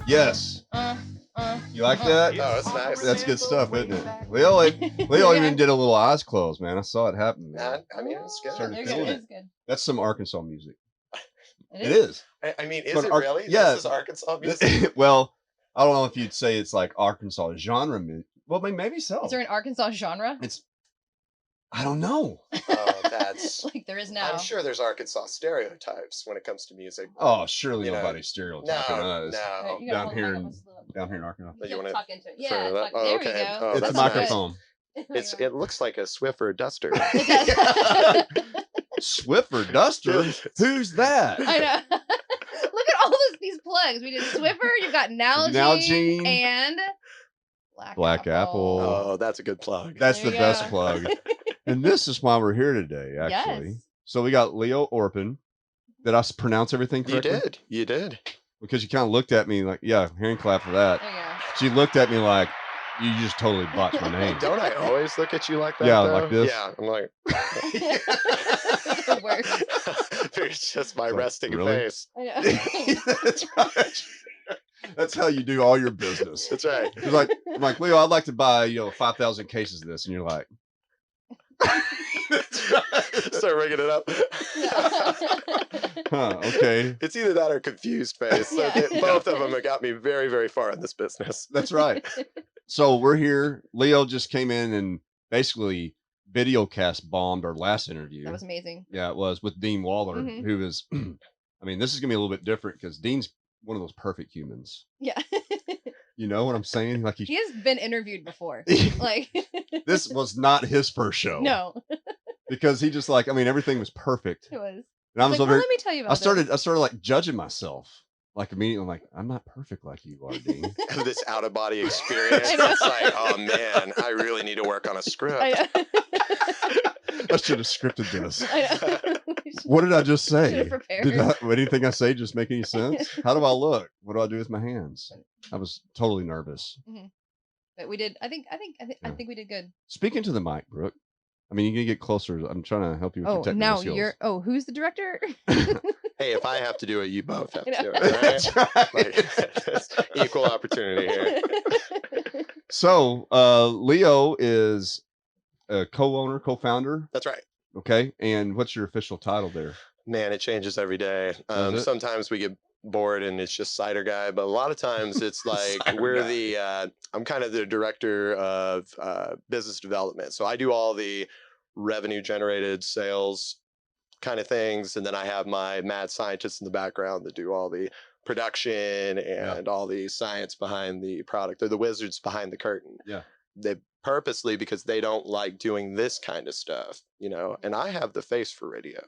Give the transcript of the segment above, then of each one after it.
Yes. You like that? Oh, that's nice. That's good stuff, isn't it? Leo even did a little eyes closed, man. I saw it happen, man. I mean, it's good. Started It's feeling it. good. That's some Arkansas music. It is. I mean, It's is it really? Yeah. This is Arkansas music? Well, I don't know if you'd say it's like Arkansas genre music. Well, maybe so. Is there an Arkansas genre? I don't know. Oh, that's... like there is now. I'm sure there's Arkansas stereotypes when it comes to music. Oh, surely nobody's stereotyping us. No. Down here in Arkansas. You want to talk into it. Yeah, Yeah, that? there Oh, we okay. go. Oh, It's a that's microphone. It looks like a Swiffer duster. Swiffer duster? Who's that? I know. Look at all these plugs. We did Swiffer. You've got Nalgene and Black Apple. Oh, that's a good plug. That's the best plug. And this is why we're here today, actually. Yes. So we got Leo Orpin. Did I pronounce everything correctly? You did. Because you kind of looked at me like, yeah, hand clap for that. There you go. She looked at me like, you just totally botched my name. Don't I always look at you like that? Yeah, though? like this. Yeah, I'm like... The worst. It's just my resting really? face. I know. That's right. That's how you do all your business. That's right. It's like, I'm like, Leo, I'd like to buy 5,000 cases of this, and you're like, start ringing it up. huh? Okay, It's either that or confused face. So both of them have got me very, very far in this business. that's right. So we're here. Leo just came in and basically videocast bombed our last interview. That was amazing. Yeah, it was with Dean Waller, who is. I mean, this is gonna be a little bit different because Dean's one of those perfect humans. Yeah. You know what I'm saying? Like he has been interviewed before. Like this was not his first show. No. Because he just like, I mean, everything was perfect. It was. And I was like, over. let me tell you about I started like judging myself. Like immediately, I'm like, I'm not perfect like you are, Dean. This out of body experience. It's like, oh man, I really need to work on a script. I should have scripted this. What did I just say? Did anything I say just make any sense? How do I look? What do I do with my hands? I was totally nervous. But we did. I think we did good. Speaking to the mic, Brooke. I mean, you can get closer. I'm trying to help you with your technical now skills. who's the director? Hey, if I have to do it, you both have to do it. Right? That's right. Like, equal opportunity here. So, Leo is a co-owner, co-founder. That's right. Okay. And what's your official title there? Man, it changes every day. Sometimes we get bored and it's just cider guy, but a lot of times it's like I'm kind of the director of business development. So I do all the revenue generated sales kind of things. And then I have my mad scientists in the background that do all the production and all the science behind the product. They're the wizards behind the curtain. Yeah. They purposely, because they don't like doing this kind of stuff, and I have the face for radio.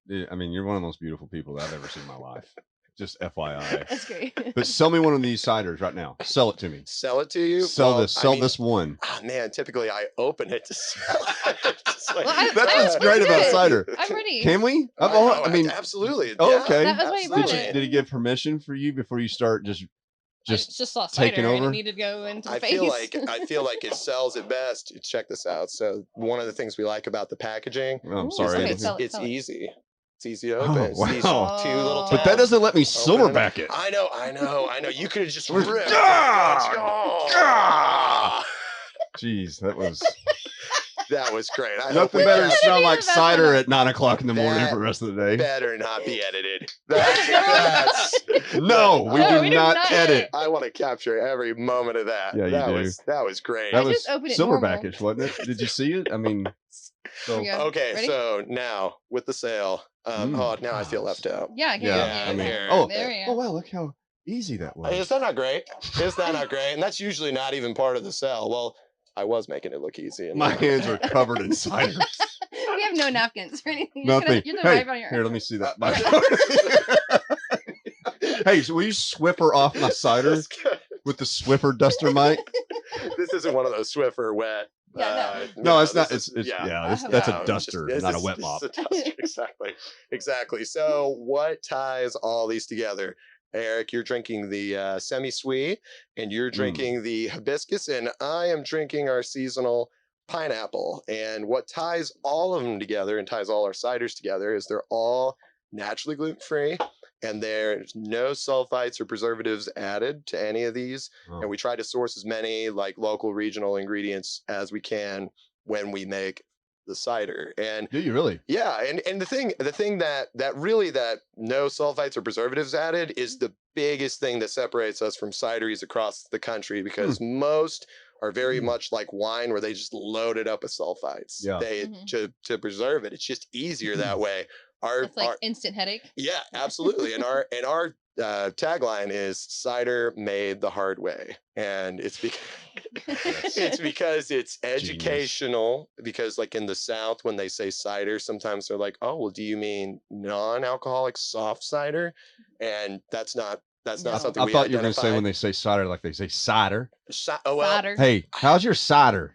Yeah, I mean, you're one of the most beautiful people that I've ever seen in my life. Just FYI. That's great. But sell me one of these ciders right now. Sell it to me. Sell it to you? Sell this one. Oh, man, typically I open it to sell it. That's great about cider. I'm ready. Can we? I mean, absolutely. Oh, okay. That was why you bought it. Did he give permission for you before you start just saw taking cider over? and it needed to go into the face. I feel like it sells it best. Check this out. So one of the things we like about the packaging, I'm sorry, it's easy. It's easy to open. Oh, It's wow. two little tabs. But that doesn't let me silverback it. I know. You could have just ripped. Jeez, that was great. nothing better than smell like cider at 9 o'clock in the morning for the rest of the day. Better not be edited. No, we do not edit. I want to capture every moment of that. Yeah, you do. That was great. That was silverbackish, wasn't it? Did you see it? I mean, okay, ready? So now with the sale, now I feel left out. Yeah, I can. There oh wow, look how easy that was. Is that not great? And that's usually not even part of the sale. Well, I was making it look easy. My hands are covered in cider. We have no napkins or anything. Nothing. You're Here, let me see that. Hey, so will you Swiffer off my cider with the Swiffer duster mic? This isn't one of those Swiffer wet. No, it's not. That's a duster, not a wet mop. It's a duster, exactly. So what ties all these together? Eric, you're drinking the semi-sweet, and you're drinking the hibiscus, and I am drinking our seasonal pineapple. And what ties all of them together and ties all our ciders together is they're all naturally gluten-free. and there's no sulfites or preservatives added to any of these. Oh. And we try to source as many like local regional ingredients as we can when we make the cider. And do you really? Yeah, and the thing that really that no sulfites or preservatives added is the biggest thing that separates us from cideries across the country, because most are very much like wine, where they just load it up with sulfites. Yeah. They to preserve it. It's just easier that way. It's like instant headache. Yeah, absolutely. And our tagline is cider made the hard way, and it's because it's educational. Genius. Because like in the South, when they say cider, sometimes they're like, "Oh, well, do you mean non-alcoholic soft cider?" And that's not something. I thought you were going to say when they say cider, like they say cider. Cider. Hey, how's your cider?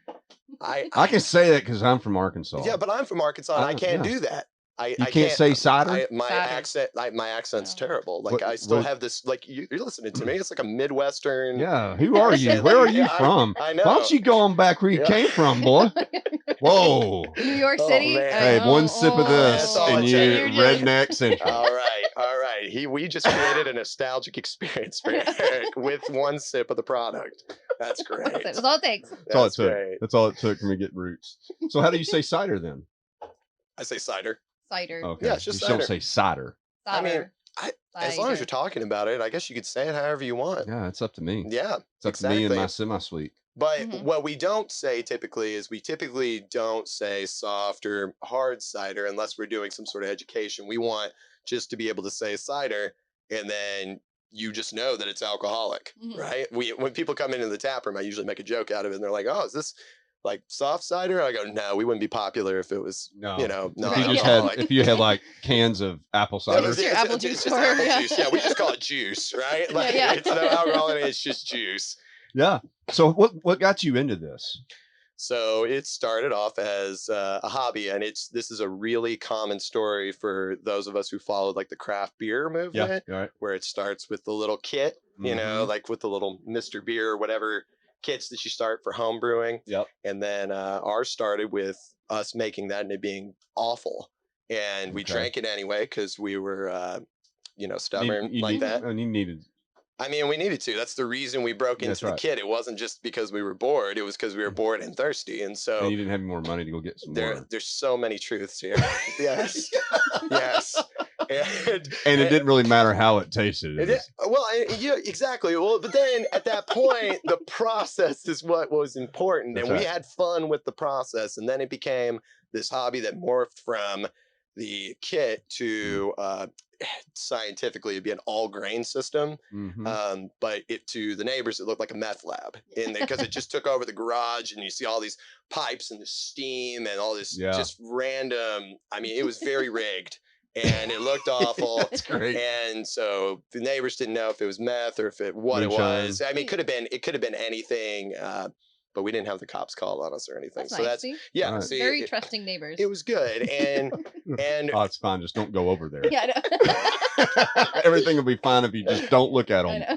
I can say that because I'm from Arkansas. Yeah, but I'm from Arkansas, and I can't do that. I can't say cider. My accent's terrible. Like I still have this. Like you're listening to me. It's like a Midwestern. Yeah. Who are you? Where are you from? I know. Why don't you go on back where you came from, boy? Whoa. New York City. Hey, one sip of this, and you redneck central. All right. We just created a nostalgic experience for Eric with one sip of the product. That's great. That's all it takes. That's all it took. That's all it took for me to get roots. So how do you say cider then? I say cider. Cider. Okay. Yeah, it's just cider. Don't say cider. I mean, as long as you're talking about it, I guess you could say it however you want. Yeah, it's up to me. Yeah, it's up to me and my semi-sweet. But what we don't say typically is we typically don't say soft or hard cider unless we're doing some sort of education. We want just to be able to say cider, and then you just know that it's alcoholic, right? When people come into the tap room, I usually make a joke out of it, and they're like, "Oh, is this like soft cider?" I go, "No, we wouldn't be popular if it was, no. If you had like cans of apple cider. It's apple juice. Yeah, we just call it juice, right? Like it's no alcohol in it, it's just juice. Yeah. So what got you into this? So it started off as a hobby, and this is a really common story for those of us who followed like the craft beer movement, where it starts with the little kit, you know, like with the little Mr. Beer or whatever kits that you start for home brewing. Yep. And then ours started with us making that and it being awful. And we drank it anyway because we were, stubborn that. And you needed. I mean, we needed to. That's the reason we broke into the kit. It wasn't just because we were bored. It was because we were bored and thirsty. And so you didn't have more money to go get some more. There's so many truths here. Yes. Yes. And it didn't really matter how it tasted. Yeah, exactly. Well, but then at that point, the process is what was important. And we had fun with the process. And then it became this hobby that morphed from the kit to scientifically it'd be an all grain system. But to the neighbors, it looked like a meth lab because it just took over the garage, and you see all these pipes and the steam and all this just random. I mean, it was very rigged. And it looked awful. That's great. And so the neighbors didn't know if it was meth or if it was. I mean, it could have been anything. But we didn't have the cops call on us or anything. That's nice, see, very trusting neighbors. It was good. And it's fine. Just don't go over there. Yeah, I know. Everything will be fine if you just don't look at them. I know.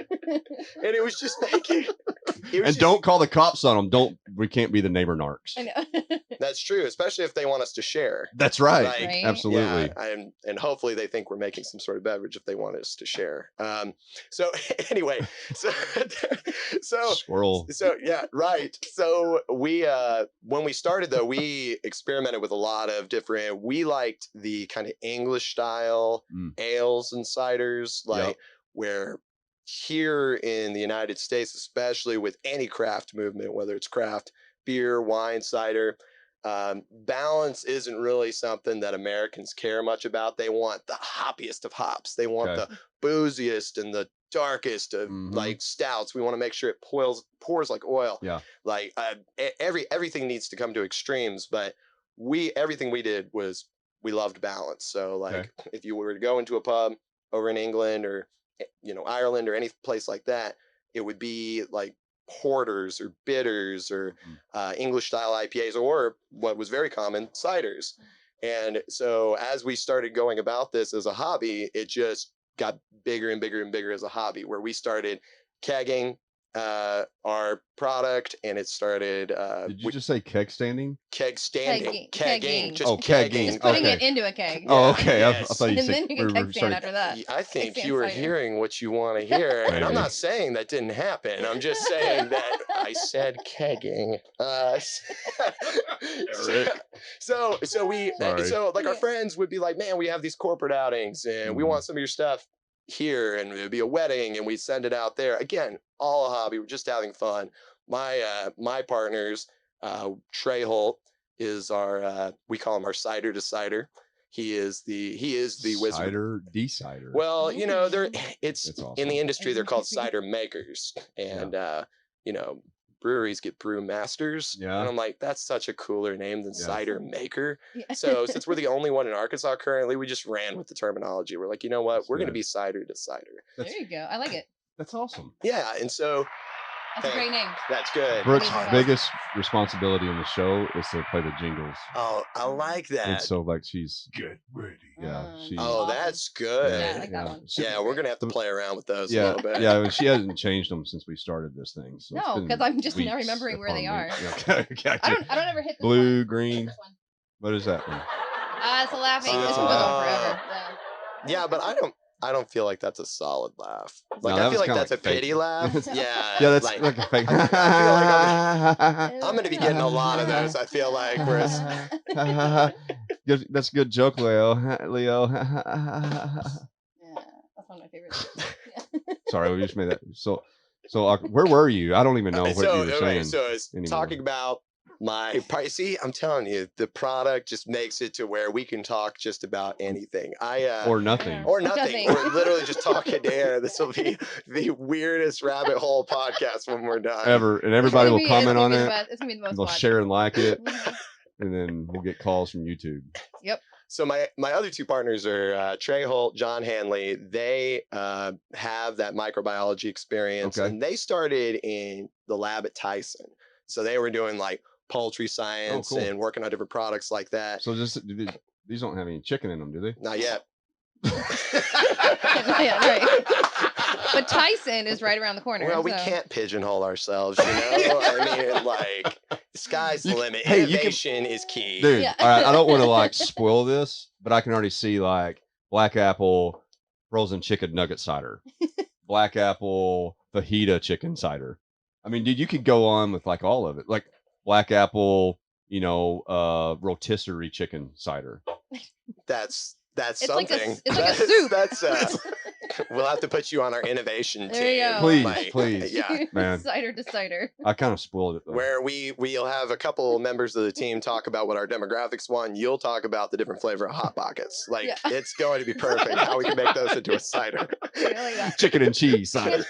And it was just making. Don't call the cops on them. We can't be the neighbor narcs. I know. That's true, especially if they want us to share. That's right. Absolutely. Yeah, and hopefully they think we're making some sort of beverage if they want us to share. So anyway, so squirrel. So yeah, right. So we when we started though, we experimented with a lot of different. We liked the kind of English style ales and ciders, like where here in the United States, especially with any craft movement, whether it's craft beer, wine, cider, balance isn't really something that Americans care much about. They want the hoppiest of hops. They want the booziest and the darkest of like stouts. We want to make sure it pours like oil. Yeah. Like everything needs to come to extremes, but everything we did was we loved balance. So like if you were to go into a pub over in England or Ireland or any place like that, it would be like porters or bitters or English style IPAs, or what was very common, ciders. And so as we started going about this as a hobby, it just got bigger and bigger and bigger as a hobby, where we started kegging our product, and it started. Did you just say keg standing? Keg standing. Kegging. Just kegging. Just putting it into a keg. Oh, okay. Yes. I thought you And said then you can keg stand after that. I think Keg you were stand cider. hearing what you want to hear. And I'm Maybe. not saying that didn't happen. I'm just saying that I said kegging. So like our friends would be like, man, we have these corporate outings and we want some of your stuff here, and it'd be a wedding and we send it out there. Again, all a hobby. We're just having fun. My partners, Trey Holt is our we call him our cider decider. He is the wizard. Cider decider. Well, you know, it's awesome. in the industry they're called cider makers, and you know, breweries get brew masters. Yeah. And I'm like, that's such a cooler name than cider maker. Yeah. So since we're the only one in Arkansas currently, we just ran with the terminology. We're like, you know what? We're going to be cider decider. There you go. I like it. That's awesome. Yeah. And so That's a great name. that's good. Brooke's biggest responsibility in the show is to play the jingles. Oh, I like that. And so, like, she's Get ready. yeah. She's, Oh, that's good. Yeah, I like that one. Yeah, we're gonna have to play around with those a yeah, little bit. yeah. She hasn't changed them since we started this thing. So No, because I'm just now remembering where they are. Okay, gotcha. I don't ever hit this Blue, one. green. This one. What is that one? It's a laughing. This one goes on forever. Yeah, but I don't feel like that's a solid laugh. Like No, I feel like that's a fake. pity laugh. Yeah. Yeah, that's like a fake. I'm gonna be getting a lot of those. I feel like. Whereas, Good, that's a good joke, Leo. Leo. Yeah, that's one of my favorites. Yeah. Sorry, we just made that. So where were you? I don't even know what you were saying. So it's talking about my price. See, I'm telling you, the product just makes it to where we can talk just about anything. Or nothing. Or nothing. We're literally just talking to air. This will be the weirdest rabbit hole podcast when we're done. Ever. And everybody will comment on it. It's gonna be the most They'll watched. share and like it. And then we'll get calls from YouTube. Yep. So my other two partners are Trey Holt, John Hanley. They have that microbiology experience, and they started in the lab at Tyson. So they were doing like poultry science and working on different products like that. So these don't have any chicken in them, do they? Not yet. Yeah, right. But Tyson is right around the corner. Well, we can't pigeonhole ourselves, you know? I mean, like, the sky's the limit. Hey, innovation is key. Dude, all right, I don't want to like spoil this, but I can already see like Black Apple frozen chicken nugget cider, Black Apple fajita chicken cider. I mean, dude, you could go on with like all of it, like Black Apple, you know, rotisserie chicken cider. That's it's something. It's like a soup. That's we'll have to put you on our innovation There team. you go. Please, Like, please. Yeah. Man. Cider to cider. I kind of spoiled it though. Where we'll have a couple members of the team talk about what our demographics want. You'll talk about the different flavor of Hot Pockets. Like it's going to be perfect how we can make those into a cider. I like that. Chicken and cheese cider.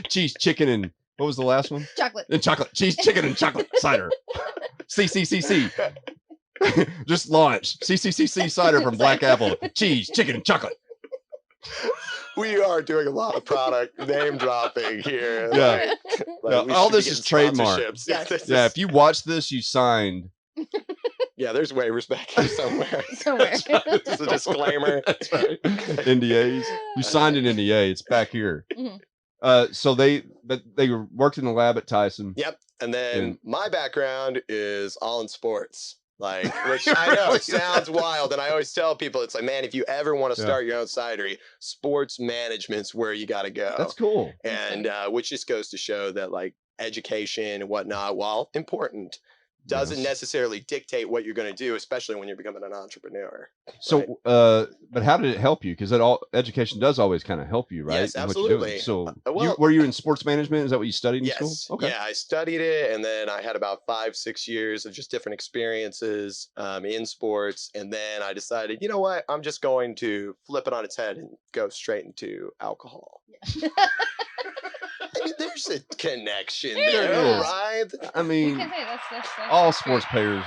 Cheese, chicken, and what was the last one? Chocolate. And chocolate. Cheese, chicken, and chocolate cider. C. Just launched. CCCC cider from Black Apple. Cheese, chicken, and chocolate. We are doing a lot of product name dropping here. Yeah. Like All this is trademark. Yes. Yeah, if you watch this, you signed. Yeah, there's waivers back here somewhere. Somewhere. Just a disclaimer. That's right. NDAs. You signed an NDA. It's back here. Mhm. So they worked in the lab at Tyson. Yep. And then my background is all in sports. Like, which I know sounds wild. And I always tell people, it's like, man, if you ever want to start your own cidery, sports management's where you got to go. That's cool. And which just goes to show that like education and whatnot, while important, doesn't necessarily dictate what you're going to do, especially when you're becoming an entrepreneur. So, but how did it help you? Because education does always kind of help you, right? Yes, in what you're doing. absolutely. So, were you in sports management? Is that what you studied in school? Okay. Yeah, I studied it, and then I had about 5-6 years of just different experiences in sports, and then I decided, you know what, I'm just going to flip it on its head and go straight into alcohol. Yeah. I mean, there's a connection There there, is. right? I mean, that's all that's sports great.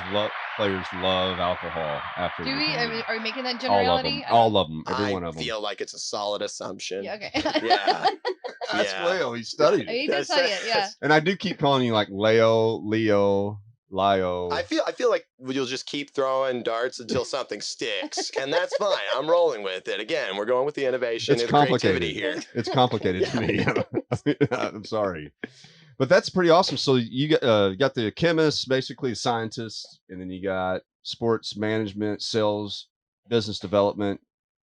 players love alcohol. After Do we? I mean, are we making that all of generality? them, all of them, every one I of them. feel like it's a solid assumption. Yeah. Okay. Yeah. That's Yeah. Leo. He studied He it. did study it. Yeah. And I do keep calling you like Leo, Leo. I feel like you'll just keep throwing darts until something sticks, and that's fine. I'm rolling with it. Again, we're going with the innovation and creativity here. It's complicated to me. I'm sorry, but that's pretty awesome. So you got the chemists, basically the scientists, and then you got sports management, sales, business development.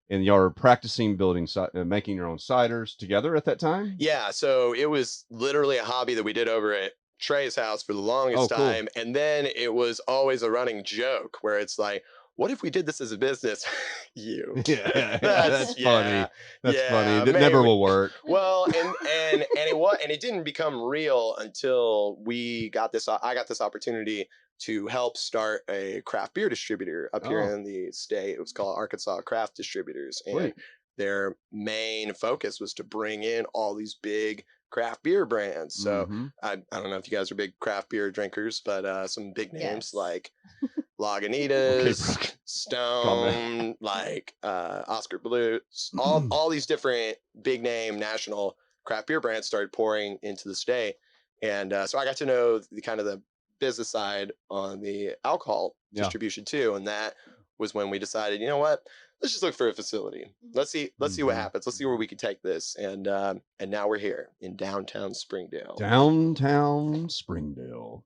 And y'all are practicing building, making your own ciders together at that time? Yeah, so it was literally a hobby that we did over at Trey's house for the longest time. And then it was always a running joke where it's like, what if we did this as a business? Yeah, that's funny. That's funny. It never will work. Well, and it didn't become real until we got this. I got this opportunity to help start a craft beer distributor up here in the state. It was called Arkansas Craft Distributors, and their main focus was to bring in all these big craft beer brands. So I don't know if you guys are big craft beer drinkers, but some big names like Lagunitas, Stone, like Oscar Blue, all these different big name national craft beer brands started pouring into the state. And so I got to know the kind of the business side on the alcohol distribution too. And that was when we decided, you know what, let's just look for a facility. Let's see what happens. Let's see where we can take this. And now we're here in downtown Springdale. Downtown Springdale.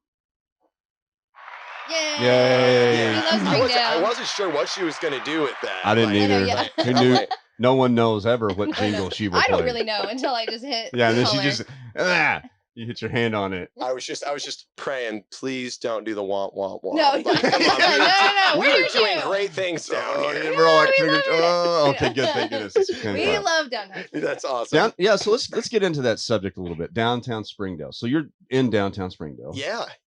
Yay! I wasn't sure what she was going to do with that. I didn't either. Who knew? No one knows ever what jingle she will play. I don't really know until I just hit. Yeah, and then she just you hit your hand on it. I was just praying, please don't do the womp womp womp. No, like, come on, no. We're doing great things down here. We're all like fingers. Oh, okay, good. Thank goodness. We love downtown. That's awesome. So let's get into that subject a little bit. Downtown Springdale. So you're in downtown Springdale.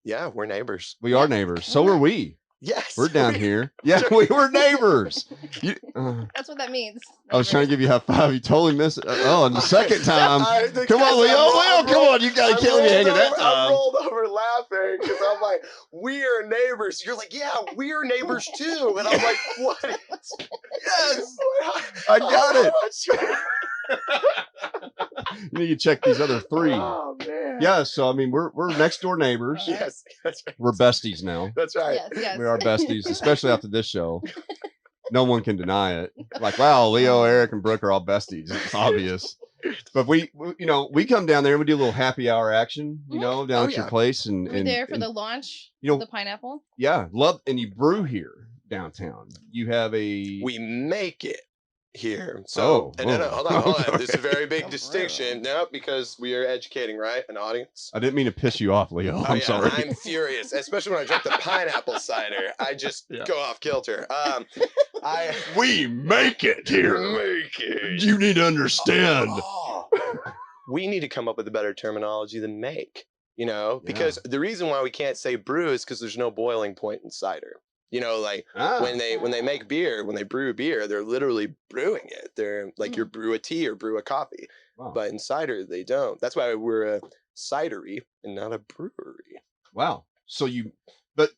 Yeah, we're neighbors. We are neighbors. So are we. Yes, we're down here. Yeah, we were neighbors. That's what that means. I was trying to give you a high five. You totally missed it. And the second time, come on, Leo, come on. You gotta kill me hanging that time. I rolled over laughing because I'm like, we are neighbors. You're like, yeah, we are neighbors too. And I'm like, what? Yes, I got it. You need to check these other three. Oh man. Yeah, so I mean we're next door neighbors. Yes, that's right. We're besties now. That's right. Yes. We are besties, especially after this show. No one can deny it. Like, wow, Leo, Eric, and Brooke are all besties. It's obvious. But we come down there and we do a little happy hour action, down at your place, and we're there for the launch. The pineapple. Yeah, and you brew here downtown. You have we make it here. So hold on. There's a very big distinction now because we are educating, right? An audience. I didn't mean to piss you off, Leo. I'm sorry. I'm furious, especially when I drink the pineapple cider. I just go off kilter. We make it here. Make it. You need to understand. We need to come up with a better terminology than make. Because the reason why we can't say brew is because there's no boiling point in cider. When they make beer, when they brew beer, they're literally brewing it. They're like you brew a tea or brew a coffee. Wow. But in cider, they don't. That's why we're a cidery and not a brewery. Wow. But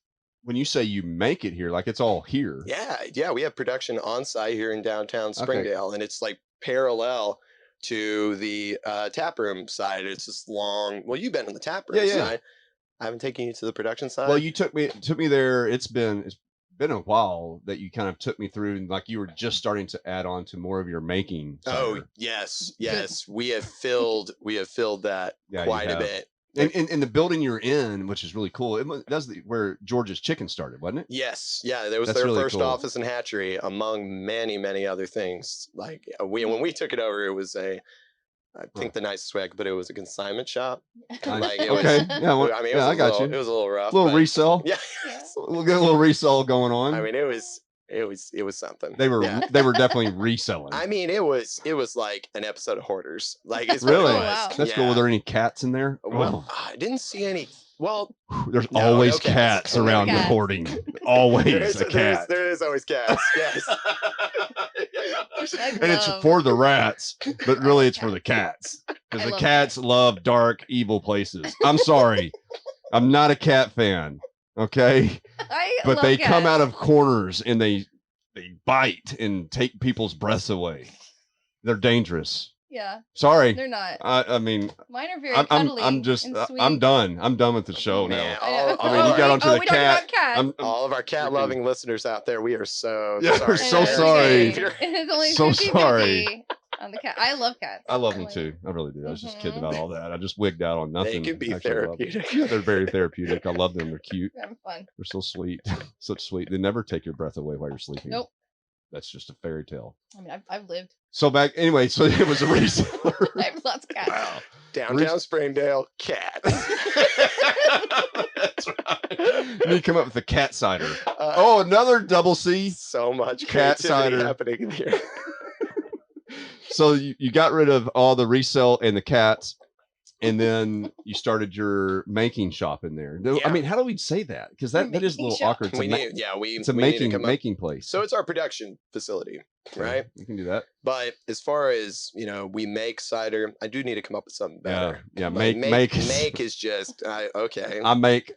when you say you make it here, like it's all here. Yeah. We have production on site here in downtown Springdale, and it's like parallel to the tap room side. It's this long. Well, you've been in the tap room side. I haven't taken you to the production side. Well, you took me there. It's been a while that you kind of took me through, and like you were just starting to add on to more of your making. Oh, yes. We have filled that quite a bit. And the building you're in, which is really cool. That's where George's Chicken started, wasn't it? Yes. Yeah, that was their really first office and hatchery, among many, many other things. Like when we took it over, it was I think the nicest way I could put it was a consignment shop. Like it was, I got you. It was a little rough. A little resell. Yeah. We'll get a little resell going on. I mean, it was something. They were definitely reselling. I mean, it was like an episode of Hoarders. Like it's really wow. That's cool. Were there any cats in there? Well, I didn't see any. Well, there's always cats around the hoarding. Always a cat. There is always cats. Yes. And it's for the rats, but really it's for the cats. Because the cats love dark, evil places. I'm sorry. I'm not a cat fan. Okay? But they come out of corners and they bite and take people's breaths away. They're dangerous. Yeah. Sorry. They're not. I mean, mine are very cuddly. I'm just, and sweet. I'm done. I'm done with the show now. I mean, you got onto the we cat. Don't do all of our cat-loving listeners out there, we are so Yeah, sorry. we're so sorry. It's only so 50-50 sorry. on the cat. I love cats. I love them too. I really do. I was just kidding about all that. I just wigged out on nothing. They can be Actually, therapeutic. Yeah, they're very therapeutic. I love them. They're cute. They're fun. They're so sweet. Such sweet. They never take your breath away while you're sleeping. Nope. That's just a fairy tale. I mean, I've lived. So anyway, so it was a reseller. I have lots of cats. Wow. Downtown Springdale, cats. That's right. And you come up with the cat cider. Another double C. So much cat cider happening in here. So you got rid of all the resale and the cats, and then you started your making shop in there. Yeah. I mean, how do we say that? Because that is a little awkward. It's a making place. So it's our production facility, right? You can do that. But as far as we make cider, I do need to come up with something better. Yeah, make is just okay. I make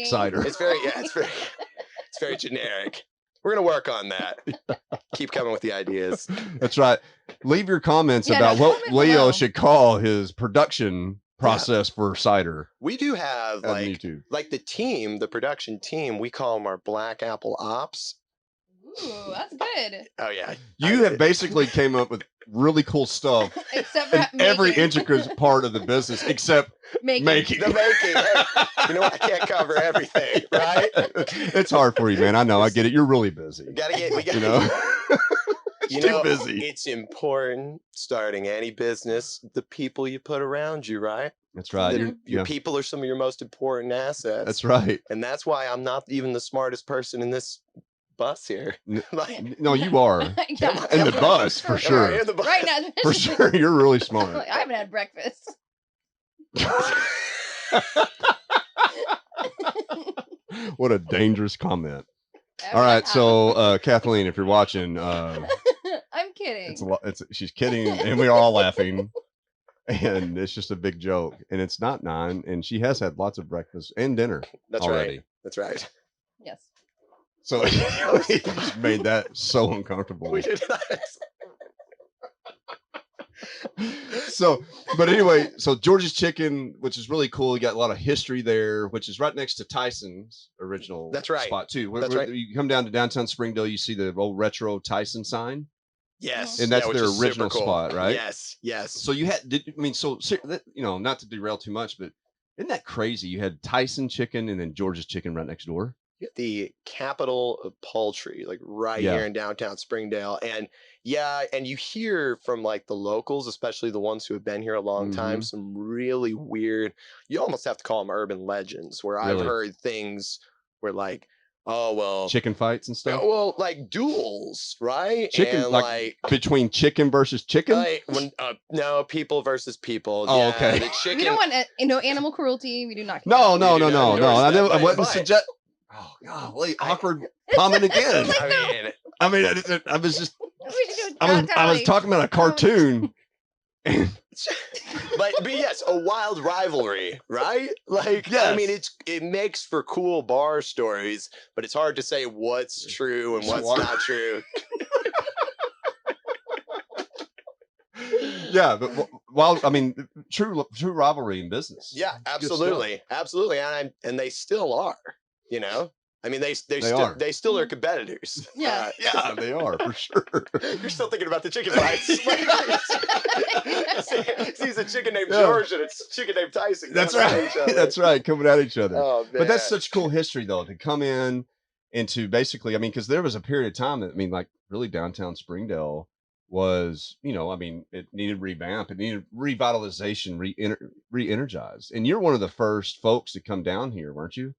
cider. It's very generic. We're going to work on that. Keep coming with the ideas. That's right. Leave your comments about what Leo should call his production process for cider. We do have like the team, the production team, we call them our Black Apple Ops. Ooh, that's good. Oh, yeah. You have basically came up with really cool stuff except for every intricate part of the business except making. The making. Hey, you know what? I can't cover everything, right? It's hard for you, man. I know. I get it. You're really busy. We gotta get too busy. It's important starting any business, the people you put around you, right? That's right. Your people are some of your most important assets. That's right. And that's why I'm not even the smartest person in this bus here. No, you are. In the bus, for sure. In the bus. Right now. For sure. You're really smart. I haven't had breakfast. What a dangerous comment. All right, so Kathleen, if you're watching, I'm kidding. She's kidding, and we're all laughing, and it's just a big joke. And it's not 9, and she has had lots of breakfast and dinner. That's already. Right. That's right. Yes. So we just made that so uncomfortable. We did not. But anyway, so George's Chicken, which is really cool. You got a lot of history there, which is right next to Tyson's original spot too. That's right. You come down to downtown Springdale, you see the old retro Tyson sign. Yes. And that's their original spot, right? Yes. So you had, not to derail too much, but isn't that crazy? You had Tyson Chicken and then George's Chicken right next door. The capital of poultry, like here in downtown Springdale. And you hear from like the locals, especially the ones who have been here a long time, some really weird, you almost have to call them urban legends, where I've heard things where like, oh, well, chicken fights and stuff. Well, like duels, right? Chicken, and like between chicken versus chicken. No, people versus people. Oh, okay. The chicken. We don't want animal cruelty. We do not. No. I wouldn't suggest. Oh, golly, awkward comment again. I was talking about a cartoon. but yes, a wild rivalry, right? Like, yes. I mean, it makes for cool bar stories, but it's hard to say what's true and what's not true. Yeah, but true rivalry in business. Yeah, absolutely, and they still are. I mean, they still are competitors. Yeah, they are for sure. You're still thinking about the chicken fights. Sees a chicken named George and it's chicken named Tyson. That's right. That's right. Coming at each other. Oh, man. But that's such cool history, though, to come in and to basically, because there was a period of time that, really downtown Springdale was, it needed revamp, it needed revitalization, re-energized. And you're one of the first folks to come down here, weren't you?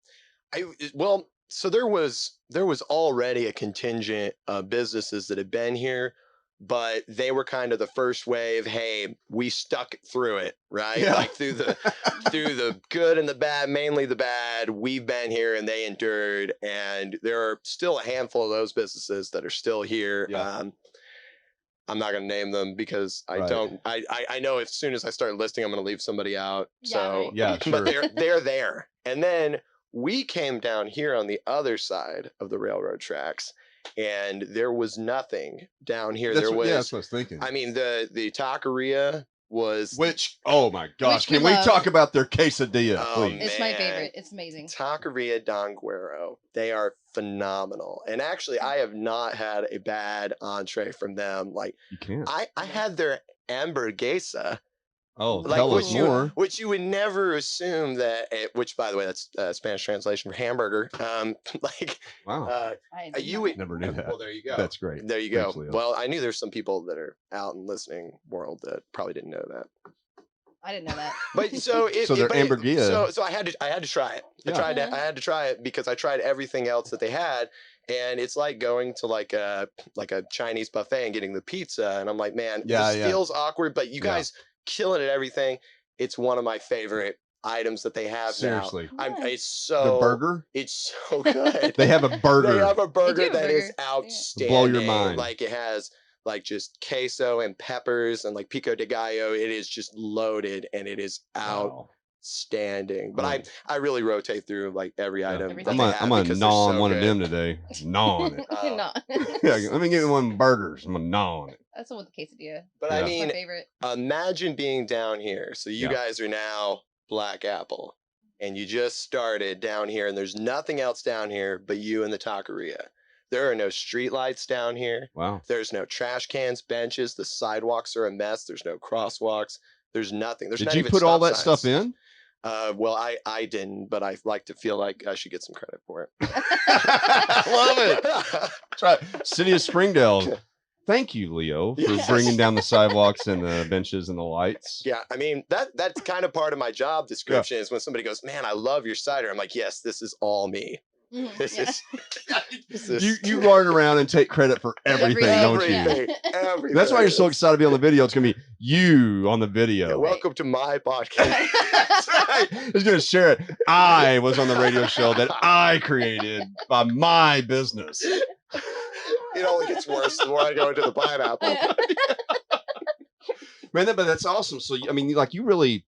So there was already a contingent of businesses that had been here, but they were kind of the first wave. Hey, we stuck through it, right? Yeah. Like through the good and the bad, mainly the bad. We've been here and they endured, and there are still a handful of those businesses that are still here. Yeah. I'm not going to name them because I know as soon as I start listing, I'm going to leave somebody out. Sure. But they're there, and then we came down here on the other side of the railroad tracks, and there was nothing down here. That's what I was thinking. I mean, the taqueria was oh my gosh, can we talk about their quesadilla, please? It's my favorite. It's amazing. Taqueria Don Guero. They are phenomenal. And actually, I have not had a bad entree from them. Like, you can't. I had their hamburguesa. Oh, like, tell us more. Which you would never assume that, which, by the way, that's Spanish translation for hamburger. Wow. You would never knew that. Well, there you go. That's great. There you go. Thanks, well, I knew there's some people that are out in listening world that probably didn't know that. I didn't know that. But so their hamburguesa. So I had to try it. Yeah. I had to try it because I tried everything else that they had. And it's like going to like a Chinese buffet and getting the pizza. And I'm like, man, this feels awkward, but you guys killing it, everything. It's one of my favorite items that they have. Seriously. Now. It's so the burger. It's so good. They have a burger. They have a burger that is outstanding. Blow your mind. Like it has like just queso and peppers and like pico de gallo. It is just loaded and it is outstanding. But I really rotate through like every item. I'm gonna gnaw on one of them today. Gnaw on it. Let me get one burgers. I'm gonna gnaw on it. That's the one with the quesadilla. But I mean, my favorite. Imagine being down here. So you guys are now Black Apple, and you just started down here, and there's nothing else down here but you and the taqueria. There are no street lights down here. Wow. There's no trash cans, benches. The sidewalks are a mess. There's no crosswalks. There's nothing. There's not even Did you put all that signs. stuff in? Well, I didn't, but I like to feel like I should get some credit for it. Love it. That's right. City of Springdale. Thank you, Leo, for bringing down the sidewalks and the benches and the lights. Yeah, I mean, that's kind of part of my job description is when somebody goes, man, I love your cider. I'm like, yes, this is all me. This is you run around and take credit for everything, don't you? Everything. That's why you're so excited to be on the video. It's gonna be you on the video. Yeah, welcome to my podcast. That's right. He's gonna share it. I was on the radio show that I created by my business. It only gets worse the more I go into the pineapple. Man, but that's awesome. So, I mean, like you really,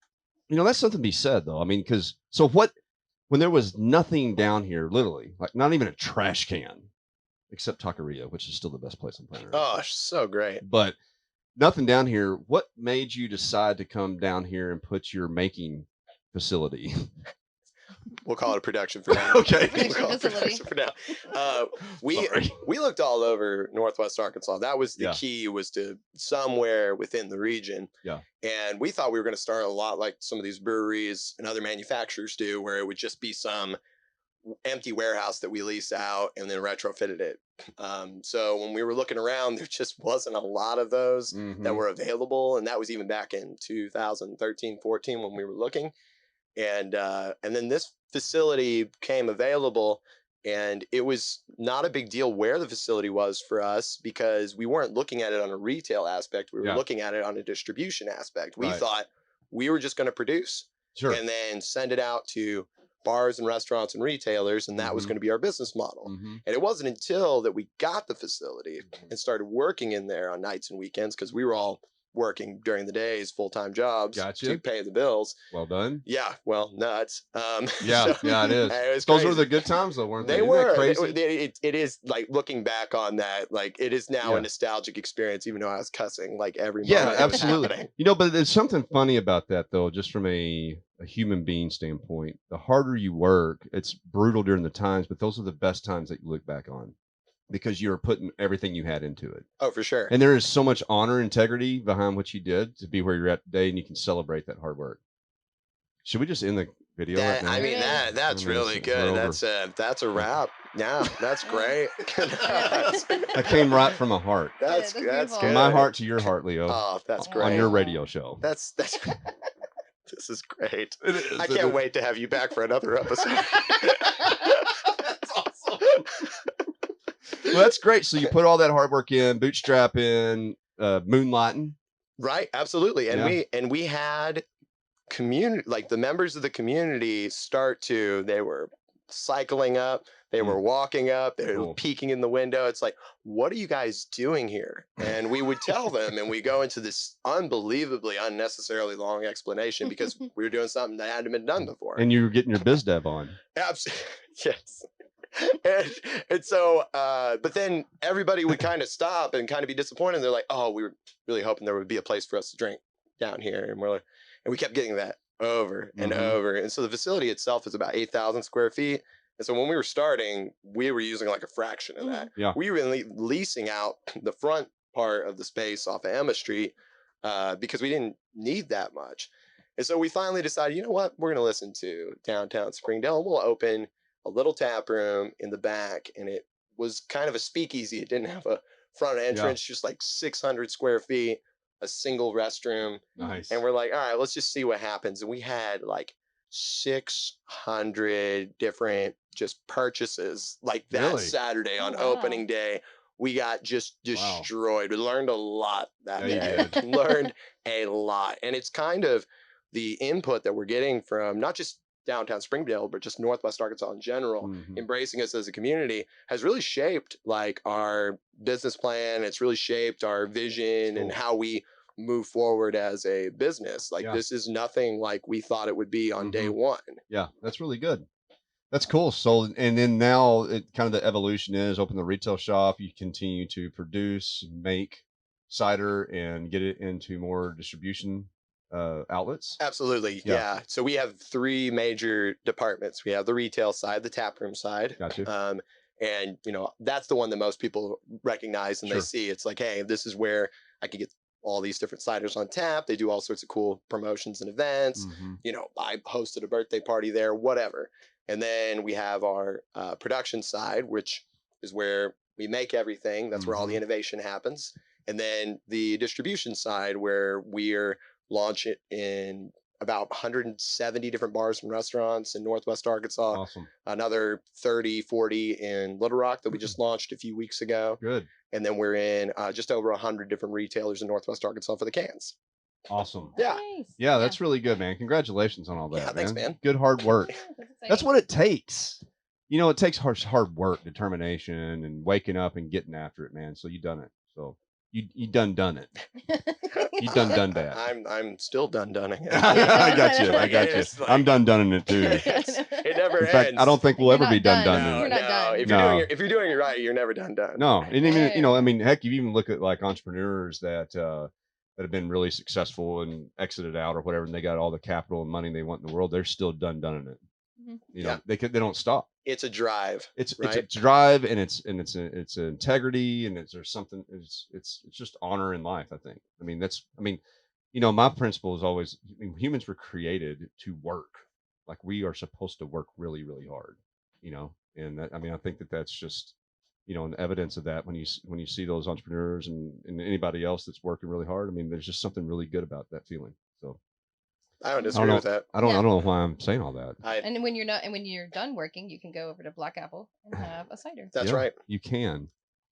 that's something to be said though. I mean, when there was nothing down here, literally, like not even a trash can, except Taqueria, which is still the best place on planet Earth. Oh, so great. But nothing down here. What made you decide to come down here and put your making facility? We'll call it a production for now. Okay. We'll call it production for now. We looked all over Northwest Arkansas. That was the key, was to somewhere within the region. Yeah. And we thought we were going to start a lot like some of these breweries and other manufacturers do, where it would just be some empty warehouse that we lease out and then retrofitted it. So when we were looking around, there just wasn't a lot of those that were available. And that was even back in 2013, 14 when we were looking. And then this facility came available, and it was not a big deal where the facility was for us because we weren't looking at it on a retail aspect. We were looking at it on a distribution aspect. We thought we were just going to produce and then send it out to bars and restaurants and retailers, and that was going to be our business model. And it wasn't until that we got the facility and started working in there on nights and weekends, because we were all working during the days, full-time jobs to pay the bills. Well done. Yeah, well, nuts. Yeah, it is. Those were the good times, though, weren't they? They were. Crazy? It is like looking back on that, like it is now a nostalgic experience, even though I was cussing like every moment. Yeah, absolutely. But there's something funny about that, though, just from a human being standpoint. The harder you work, it's brutal during the times, but those are the best times that you look back on, because you're putting everything you had into it. Oh, for sure. And there is so much honor, integrity behind what you did to be where you're at today, and you can celebrate that hard work. Should we just end the video right now? I mean, that's really good. That's a wrap. Yeah, that's great. That came right from my heart. That's good. From my heart to your heart, Leo. Oh, that's great. On your radio show. That's this is great. I can't wait to have you back for another episode. That's awesome. Well, that's great. So you put all that hard work in, bootstrapping, moonlighting. Right, absolutely. And we had community, like the members of the community they were cycling up, they were walking up, they were peeking in the window. It's like, what are you guys doing here? And we would tell them, and we go into this unbelievably unnecessarily long explanation because we were doing something that hadn't been done before. And you were getting your biz dev on. Absolutely. Yes. and so, but then everybody would kind of stop and kind of be disappointed. They're like, "Oh, we were really hoping there would be a place for us to drink down here," and we're like, and we kept getting that over and over. And so the facility itself is about 8,000 square feet. And so when we were starting, we were using like a fraction of that. Yeah. We were leasing out the front part of the space off of Emma Street because we didn't need that much. And so we finally decided, you know what, we're going to listen to Downtown Springdale, and we'll open a little tap room in the back. And it was kind of a speakeasy. It didn't have a front entrance, just like 600 square feet, a single restroom. Nice. And we're like, all right, let's just see what happens. And we had like 600 different just purchases like that Saturday on opening day. We got just destroyed. We learned a lot that day. Learned a lot. And it's kind of the input that we're getting from not just Downtown Springdale, but just Northwest Arkansas in general, embracing us as a community has really shaped like our business plan. It's really shaped our vision and how we move forward as a business. Like this is nothing like we thought it would be on day one. Yeah, that's really good. That's cool. So, and then now it kind of the evolution is open the retail shop. You continue to produce, make cider and get it into more distribution outlets. Absolutely. Yeah. So we have 3 major departments. We have the retail side, the taproom side. Gotcha. And you know, that's the one that most people recognize and they see. It's like, hey, this is where I can get all these different ciders on tap. They do all sorts of cool promotions and events. You know, I hosted a birthday party there, whatever. And then we have our production side, which is where we make everything. That's where all the innovation happens. And then the distribution side, where we're launching in about 170 different bars and restaurants in Northwest Arkansas. Awesome. Another 30, 40 in Little Rock that we just launched a few weeks ago. Good. And then we're in just over 100 different retailers in Northwest Arkansas for the cans. Awesome. Yeah. Nice. Yeah, that's really good, man. Congratulations on all that. Yeah, thanks, man. Good hard work. That's what it takes. You know, it takes hard work, determination, and waking up and getting after it, man. So you done it. So you done it. You done that. I'm still doning it. I got you. I got you. Like, I'm doing it too. It never ends. In fact, I don't think we'll ever be done. You're not done. If you're doing it right, you're never done. No, and even you know, I mean, heck, you even look at like entrepreneurs that have been really successful and exited out or whatever, and they got all the capital and money they want in the world. They're still done it. You know, they don't stop. It's a drive. It's a drive, and it's integrity, and there's something. It's just honor in life. I think. I mean, you know, my principle is always humans were created to work. Like we are supposed to work really, really hard. You know, and that, I mean, I think that's just, you know, an evidence of that when you see those entrepreneurs and anybody else that's working really hard. I mean, there's just something really good about that feeling. So. I don't disagree with that. I don't know why I'm saying all that. And when you're done working, you can go over to Black Apple and have a cider. That's right. You can.